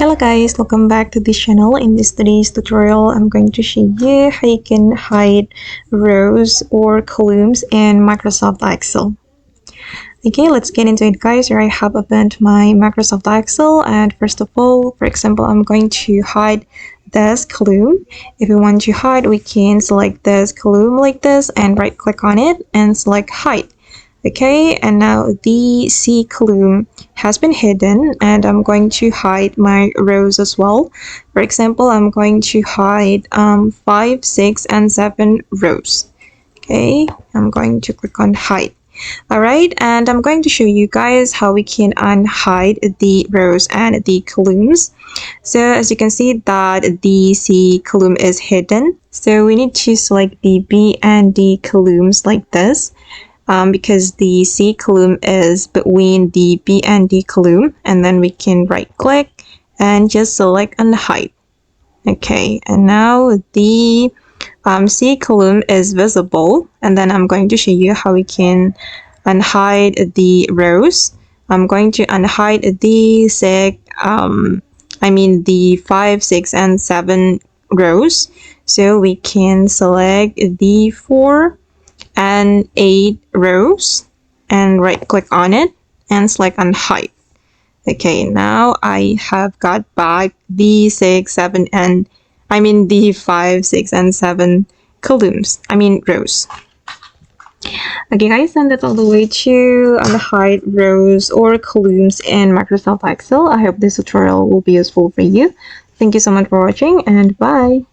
Hello guys, welcome back to this channel. In today's tutorial, I'm going to show you how you can hide rows or columns in Microsoft Excel. Okay, let's get into it guys. Here I have opened my Microsoft Excel, and first of all, for example, I'm going to hide this column. If we want to hide, we can select this column like this and right click on it and select hide. Okay, and now the C column has been hidden, and I'm going to hide my rows as well. For example, I'm going to hide 5, 6, and 7 rows. Okay, I'm going to click on hide. Alright, and I'm going to show you guys how we can unhide the rows and the columns. So as you can see that the C column is hidden, so we need to select the B and D columns like this. Because the C column is between the B and D column, and then we can right click and just select unhide. Okay, and now the C column is visible, and then I'm going to show you how we can unhide the rows. I'm going to unhide the the 5, 6, and 7 rows. So we can select the 4 and 8 rows and right click on it and select unhide. Okay, now I have got back the 6, 7, and the 5, 6, and 7 columns, rows. Okay guys, and that's all the way to unhide rows or columns in Microsoft Excel. I hope this tutorial will be useful for you. Thank you so much for watching, and bye.